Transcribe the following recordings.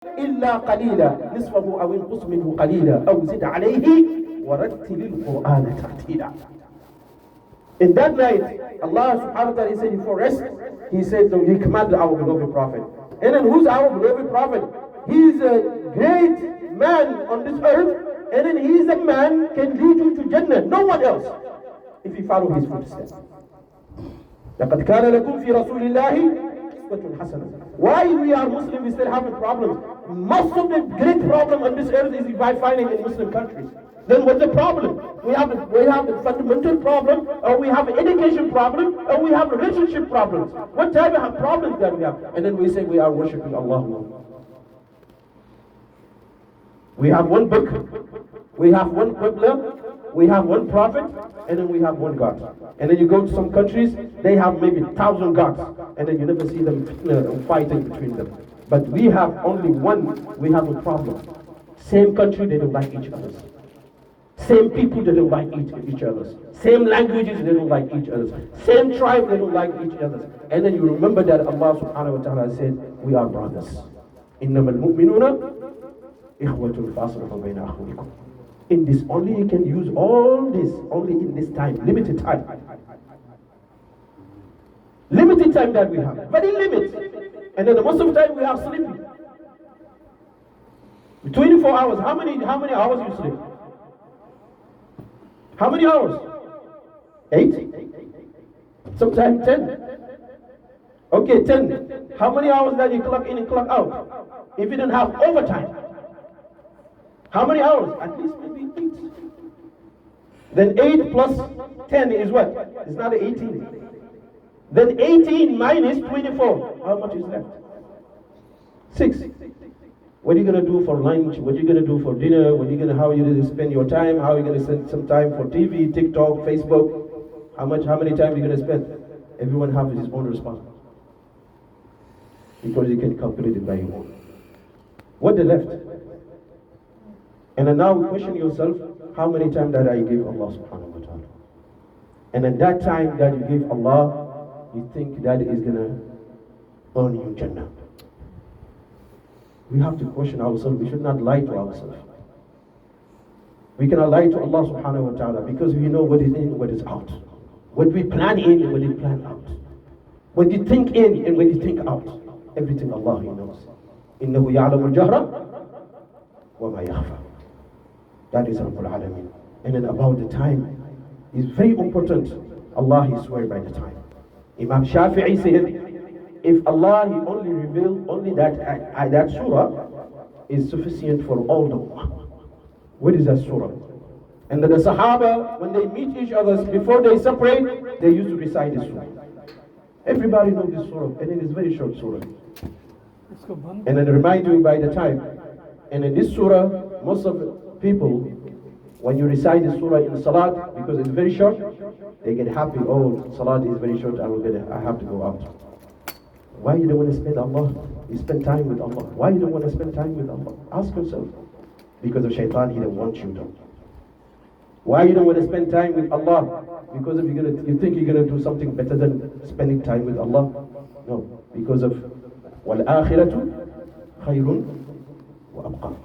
إلا قليلا نصفه أو انقص منه قليلا أو زد عليه ورتل القرآن ترتيلا. In that night, Allah subhanahu wa ta'ala said before rest, He said, He commanded our beloved Prophet. And then who's our beloved Prophet? He is a great man on this earth, and then he is a man can lead you to Jannah, no one else, if you follow his footsteps. لَقَدْ كَانَ لَكُمْ فِي رَسُولِ اللَّهِ أُسْوَةٌ حَسَنَةٌ. Why we are Muslims, we still have problems. Most of the great problem on this earth is by finding in Muslim countries. Then what's the problem? We have a fundamental problem, or we have an education problem, or we have relationship problems. What type of problems that we have? And then we say we are worshipping Allah. We have one book, we have one Qibla, we have one Prophet, and then we have one God. And then you go to some countries, they have maybe 1,000 gods, and then you never see them fighting between them. But we have only one, we have a problem. Same country, they don't like each other. Same people, they don't like each other. Same languages, they don't like each other. Same tribe, they don't like each other. And then you remember that Allah subhanahu wa ta'ala said, we are brothers. إِنَّمَا الْمُؤْمِنُونَ إِخْوَةٌ فَأَصْلِحُوا بَيْنَ أَخَوَيْكُمْ. In this only you can use all this, only in this time, limited time. Limited time that we have, very limited. And then the most of the time we are sleeping. 24 hours, how many hours you sleep? How many hours? 8? Sometimes 10. Okay, 10. How many hours that you clock in and clock out? If you don't have overtime. How many hours? At least maybe 8. Then 8 plus 10 is what? It's not 18. Then 18 minus 24. How much is left? 6. What are you going to do for lunch? What are you going to do for dinner? How are you going to spend your time? How are you going to spend some time for TV, TikTok, Facebook? How many time are you going to spend? Everyone has his own responsibility. Because you can calculate it by your own. What they left? And then now question yourself, how many times that I give Allah subhanahu wa ta'ala? And at that time that you give Allah, you think that is going to earn you Jannah. We have to question ourselves. We should not lie to ourselves. We cannot lie to Allah subhanahu wa ta'ala because we know what is in, what is out. What we plan in and what we plan out. What you think in and what you think out. Everything Allah He knows. إِنَّهُ يَعْلَمُ الْجَهْرَ وَمَا يَخْفَى. That is Rabbul Alameen. And then about the time, is very important. Allah He swear by the time. Imam Shafi'i said, if Allah He only revealed only that surah is sufficient for all the ummah. What is that surah? And then the Sahaba, when they meet each other, before they separate, they used to recite this surah. Everybody knows this surah, and it is very short surah. And then remind you by the time. And in this surah, most of the people, when you recite this surah in salat, because it's very short, they get happy. Oh, salat is very short, I have to go out. Why you don't want to spend Allah? You spend time with Allah. Why you don't want to spend time with Allah? Ask yourself. Because of shaitan, he don't want you to. Why you don't want to spend time with Allah? Because if you think you're gonna do something better than spending time with Allah? No. Because of وَالْآخِرَةُ خَيْرٌ وَأَبْقَى.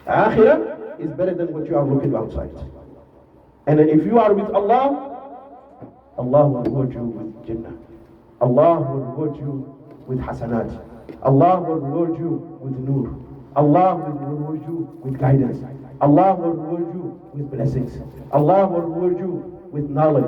Akhirah is better than what you are looking outside. And then if you are with Allah, Allah will reward you with Jannah. Allah will reward you with hasanat. Allah will reward you with nur. Allah will reward you with guidance. Allah will reward you with blessings. Allah will reward you with knowledge.